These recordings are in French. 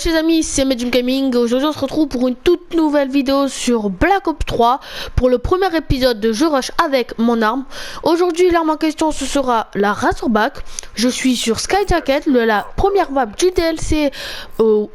Wesh les amis, c'est Medium Gaming. Aujourd'hui on se retrouve pour une toute nouvelle vidéo sur Black Ops 3 pour le premier épisode de Je Rush avec mon arme. Aujourd'hui l'arme en question ce sera la Razorback. Je suis sur Skyjacket, la première map du DLC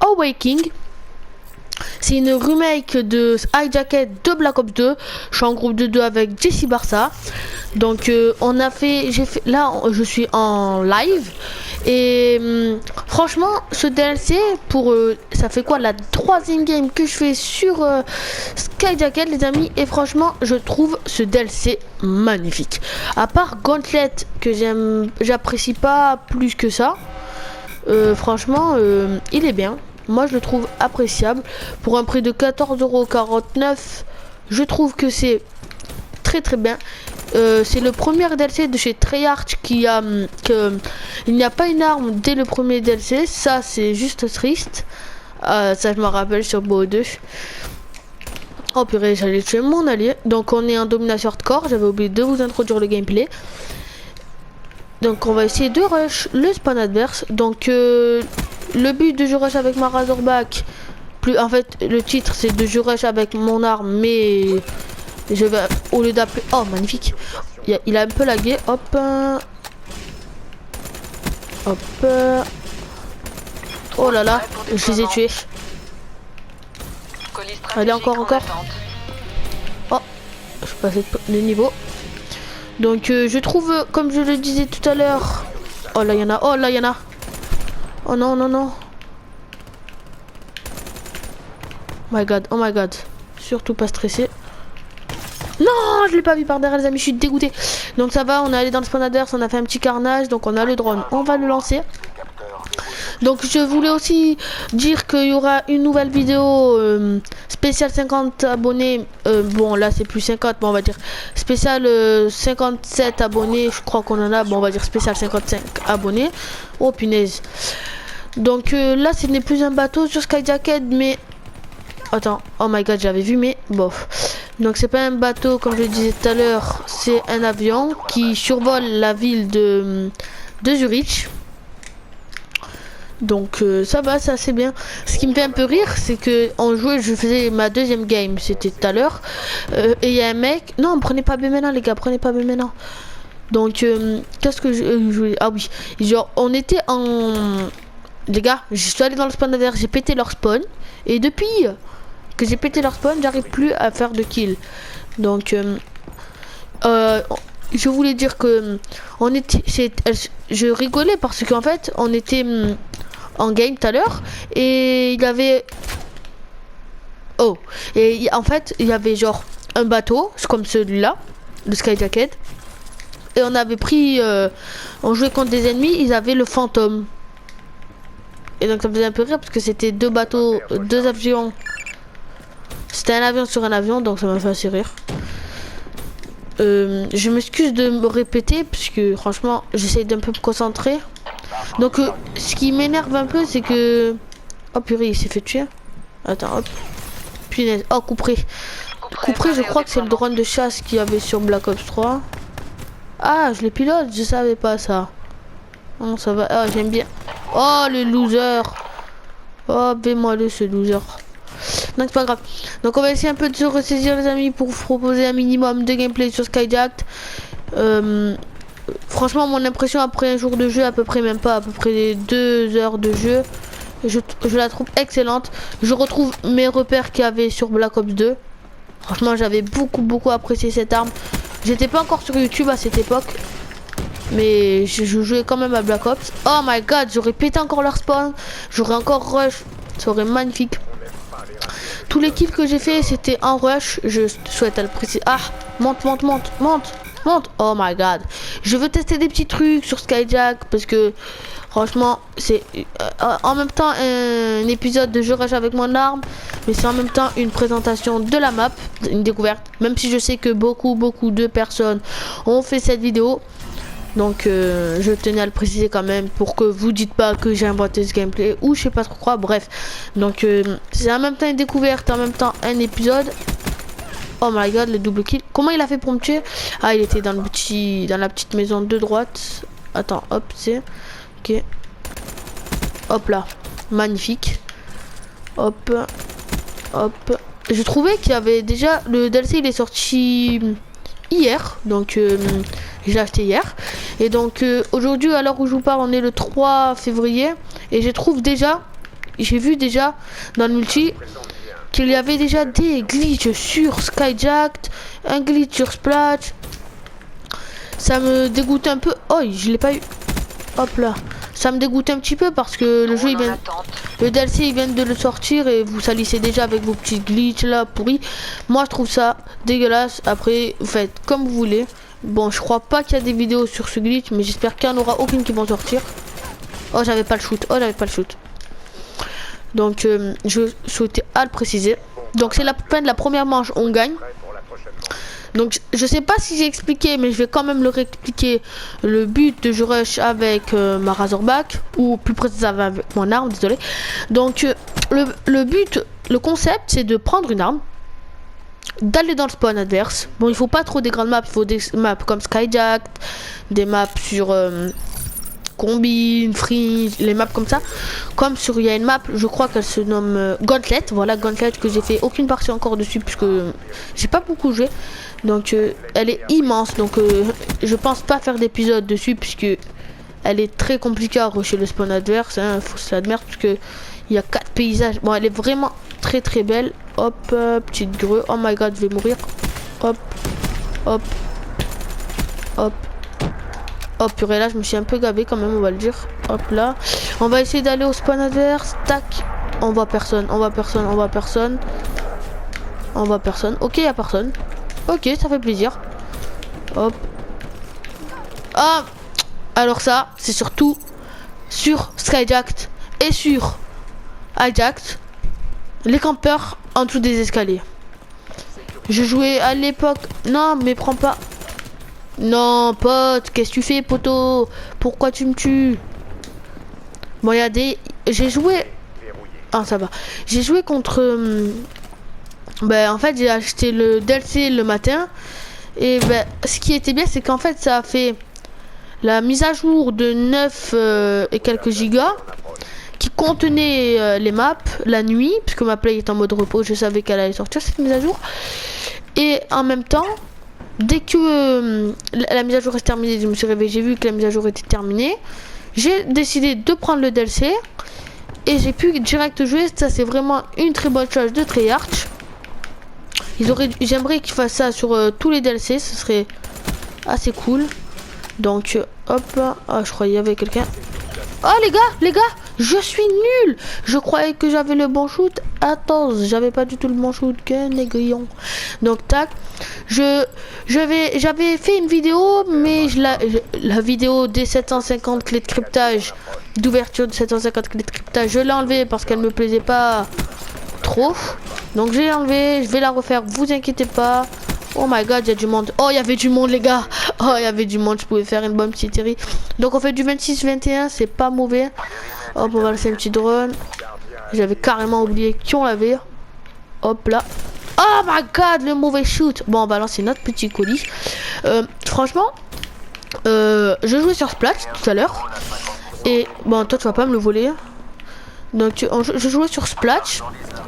Awakening. C'est une remake de Hijacket de Black Ops 2. Je suis en groupe de 2 avec Jesse Barça. Donc là je suis en live. Et franchement ce DLC pour ça fait quoi la troisième game que je fais sur Skyjacket les amis. Et franchement je trouve ce DLC magnifique. À part Gauntlet que j'apprécie pas plus que ça. Franchement il est bien. Moi je le trouve appréciable pour un prix de 14,49 €. Je trouve que c'est très bien. C'est le premier DLC de chez Treyarch qui a il n'y a pas une arme dès le premier DLC. Ça c'est juste triste. Ça je me rappelle sur BO2. Oh purée, j'allais tuer mon allié. Donc on est en domination hardcore. J'avais oublié de vous introduire le gameplay. Donc on va essayer de rush le spawn adverse. Donc le but de Je Rush avec ma Razorback, en fait le titre c'est de Je Rush avec mon arme, mais je vais au lieu d'appeler, oh magnifique, il a un peu lagué, hop, oh là là, je les ai tués. Allez encore, oh, je passe le niveau. Donc je trouve, comme je le disais tout à l'heure, oh là il y en a, oh non. Oh my god. Surtout pas stressé. Non, je l'ai pas vu par derrière les amis, je suis dégoûté. Donc ça va, on est allé dans le spawn adverse, on a fait un petit carnage. Donc on a le drone, on va le lancer. Donc je voulais aussi dire qu'il y aura une nouvelle vidéo spéciale 50 abonnés. Bon là c'est plus 50, mais on va dire spécial 57 abonnés. Je crois qu'on en a, bon on va dire spécial 55 abonnés. Oh punaise. Donc là ce n'est plus un bateau sur Skyjacket, mais attends, oh my god, j'avais vu, mais bof. Donc c'est pas un bateau comme je le disais tout à l'heure, c'est un avion qui survole la ville de Zurich. Donc ça va, c'est assez bien. Ce qui me fait un peu rire, c'est que en jouait, je faisais ma deuxième game, c'était tout à l'heure, et il y a un mec, non prenez pas B maintenant les gars, prenez pas B maintenant. Donc qu'est-ce que je ah oui, genre on était en, les gars, je suis allé dans le spawn adverse, j'ai pété leur spawn, et depuis que j'ai pété leur spawn, j'arrive plus à faire de kill. Donc je voulais dire que on était, je rigolais parce qu'en fait on était en game tout à l'heure et il y avait, oh, et en fait il y avait genre un bateau comme celui-là, le Skyjacket, et on avait pris, on jouait contre des ennemis, ils avaient le fantôme. Et donc ça me faisait un peu rire parce que c'était deux bateaux, deux avions. C'était un avion sur un avion, donc ça m'a fait assez rire. Je m'excuse de me répéter parce que franchement j'essaie d'un peu me concentrer. Donc ce qui m'énerve un peu c'est que, oh purée, il s'est fait tuer. Attends, hop, punaise, oh couperé, je crois que c'est le drone de chasse qu'il y avait sur Black Ops 3. Ah je le pilote, je savais pas ça. Non ça va, oh, j'aime bien. Oh le loser, oh moi le ce loser. Donc c'est pas grave. Donc on va essayer un peu de se ressaisir les amis pour vous proposer un minimum de gameplay sur Skyjacket. Franchement mon impression après un jour de jeu, à peu près 2 heures de jeu, je la trouve excellente. Je retrouve mes repères qu'il y avait sur Black Ops 2. Franchement j'avais beaucoup apprécié cette arme. J'étais pas encore sur YouTube à cette époque, mais je jouais quand même à Black Ops. Oh my god, j'aurais pété encore leur spawn, j'aurais encore rush, ça aurait magnifique. Tous les kills que j'ai fait c'était en rush. Je souhaite à le préciser. Ah, monte. Oh my god. Je veux tester des petits trucs sur Skyjack parce que franchement c'est en même temps un épisode de Je Rush avec mon arme, mais c'est en même temps une présentation de la map, une découverte. Même si je sais que beaucoup de personnes ont fait cette vidéo. Donc je tenais à le préciser quand même pour que vous dites pas que j'ai inventé ce gameplay ou je sais pas trop quoi, bref. Donc c'est en même temps une découverte, en même temps un épisode. Oh my god, le double kill. Comment il a fait pour me tuer? Ah, il était dans la petite maison de droite. Attends, hop, c'est ok. Hop là, magnifique. Hop. Hop. Je trouvais qu'il y avait déjà... Le DLC, il est sorti hier. Donc, je l'ai acheté hier. Et donc, aujourd'hui, à l'heure où je vous parle, on est le 3 février. Et je trouve déjà... J'ai vu déjà dans le multi qu'il y avait déjà des glitches sur Skyjacked, un glitch sur Splash. Ça me dégoûte un peu. Oh, je l'ai pas eu. Hop là. Ça me dégoûte un petit peu parce que le jeu, le DLC, il vient de le sortir et vous salissez déjà avec vos petits glitches là pourris. Moi, je trouve ça dégueulasse. Après, vous faites comme vous voulez. Bon, je crois pas qu'il y a des vidéos sur ce glitch, mais j'espère qu'il n'y en aura aucune qui vont sortir. Oh, j'avais pas le shoot. Oh, j'avais pas le shoot. Donc je souhaitais à le préciser. Donc c'est la fin de la première manche, on gagne. Donc je sais pas si j'ai expliqué, mais je vais quand même le réexpliquer. Le but de je rush avec ma Razorback, ou plus précisément avec mon arme, désolé. Donc le but, le concept, c'est de prendre une arme, d'aller dans le spawn adverse. Bon, il faut pas trop des grandes maps, il faut des maps comme Skyjacked, des maps sur Combine, Free, les maps comme ça. Comme sur, il y a une map, je crois qu'elle se nomme Gauntlet. Voilà, Gauntlet, que j'ai fait aucune partie encore dessus puisque j'ai pas beaucoup joué. Donc elle est immense. Donc je pense pas faire d'épisode dessus puisque elle est très compliquée à rusher le spawn adverse. Hein, faut se l'admettre parce que il y a 4 paysages. Bon, elle est vraiment très très belle. Hop, petite grue. Oh my god, je vais mourir. Hop, hop, hop. Oh purée, là je me suis un peu gavé quand même, on va le dire. Hop là. On va essayer d'aller au spawn adverse. Tac. On voit personne, on voit personne, on voit personne. On voit personne. Ok, il y a personne. Ok, ça fait plaisir. Hop. Ah. Alors ça, c'est surtout sur Skyjacked et sur Hijacked. Les campeurs en dessous des escaliers. Je jouais à l'époque... Non, mais prends pas... Non, pote, qu'est-ce que tu fais, poteau? Pourquoi tu me tues? Bon, il y a des... J'ai joué... Ah, ça va. J'ai joué contre... Ben, en fait, j'ai acheté le DLC le matin. Et ben, ce qui était bien, c'est qu'en fait, ça a fait la mise à jour de 9 et quelques gigas qui contenait les maps la nuit, puisque ma play est en mode repos. Je savais qu'elle allait sortir cette mise à jour. Et en même temps... Dès que la mise à jour est terminée, je me suis réveillé, j'ai vu que la mise à jour était terminée. J'ai décidé de prendre le DLC et j'ai pu direct jouer. Ça, c'est vraiment une très bonne chose de Treyarch. J'aimerais qu'ils fassent ça sur tous les DLC, ce serait assez cool. Donc, hop, ah, je croyais qu'il y avait quelqu'un. Oh les gars, je suis nul. Je croyais que j'avais le bon shoot. Attends, j'avais pas du tout le bon shoot, que négrillon. Donc tac, j'avais fait une vidéo, mais la vidéo des 750 clés de cryptage, d'ouverture de 750 clés de cryptage, je l'ai enlevée parce qu'elle me plaisait pas trop. Donc j'ai enlevé, je vais la refaire, vous inquiétez pas. Oh my god, il y a du monde. Oh, il y avait du monde, les gars. Oh, il y avait du monde, je pouvais faire une bonne petite série. Donc on fait du 26-21, c'est pas mauvais. Hop, on va laisser un petit drone. J'avais carrément oublié qui on l'avait. Hop là. Oh my god, le mauvais shoot. Bon, on va lancer notre petit colis. Franchement, je jouais sur Splash tout à l'heure. Et bon, toi tu vas pas me le voler. Donc je jouais sur Splash.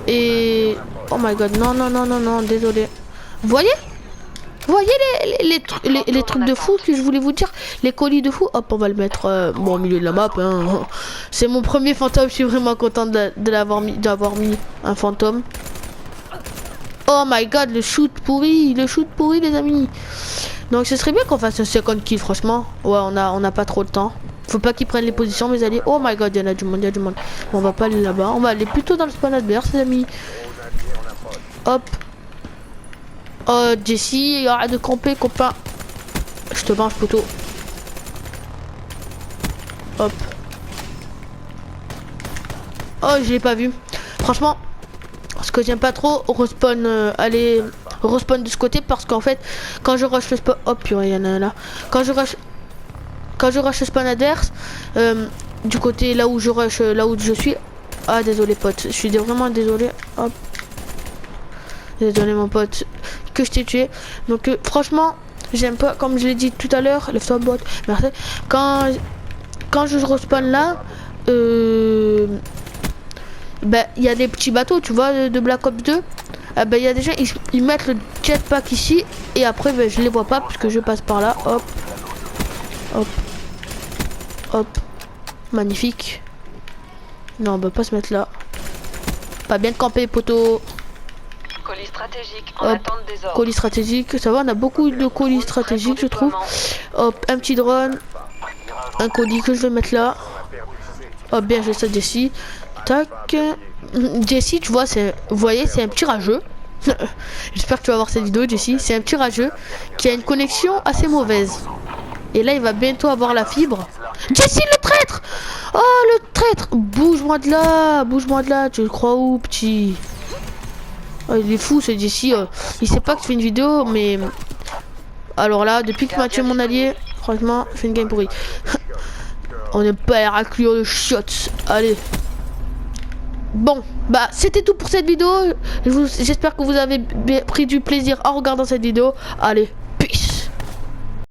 Et oh my god, non, désolé. Vous voyez les trucs de fou que je voulais vous dire, les colis de fou. Hop, on va le mettre bon, au milieu de la map. Hein. C'est mon premier fantôme, je suis vraiment content d'avoir mis un fantôme. Oh my god, le shoot pourri, les amis. Donc ce serait bien qu'on fasse un 50 kills, franchement. Ouais, on a pas trop de temps. Faut pas qu'ils prennent les positions, mes alliés. Oh my god, il y a du monde, Bon, on va pas aller là-bas, on va aller plutôt dans le spawn adverse, les amis. Hop. Oh, Jessie, arrête de camper, copain. Je te mange, poteau. Hop. Oh, je l'ai pas vu. Franchement, ce que j'aime pas trop, respawn, aller respawn de ce côté parce qu'en fait, quand je rush le spawn, hop, purée, il y en a un là. Quand je rush le spawn adverse, du côté là où je rush, là où je suis. Ah, désolé, pote. Je suis vraiment désolé. Hop. Désolé, mon pote, que je t'ai tué. Donc franchement, j'aime pas, comme je l'ai dit tout à l'heure, lève-toi bot, merci. Quand je respawn là, ben il y a des petits bateaux, tu vois, de Black Ops 2. Ben il y a des gens, ils mettent le jetpack ici et après ben, je les vois pas parce que je passe par là. Hop, hop, hop, magnifique. Non, on peut pas se mettre là. Pas bien camper, poteau. Colis stratégique en attente des ordres. Colis stratégique, ça va, on a beaucoup de colis stratégiques, je trouve. Hop, un petit drone. Un colis que je vais mettre là. Hop, bien, j'ai ça, Jessie. Tac. Jessie, tu vois, vous voyez, c'est un petit rageux. J'espère que tu vas voir cette vidéo, Jessie. C'est un petit rageux qui a une connexion assez mauvaise. Et là, il va bientôt avoir la fibre. Jessie, le traître! Oh, le traître! Bouge-moi de là! Bouge-moi de là! Tu le crois où, petit? Oh, il est fou, ce Jessie. Il sait pas que tu fais une vidéo, mais... Alors là, depuis qu'il m'a tué mon allié, franchement, je fais une game pourrie. On est pas Héraclio de chiottes. Allez. Bon, bah c'était tout pour cette vidéo. J'espère que vous avez pris du plaisir en regardant cette vidéo. Allez.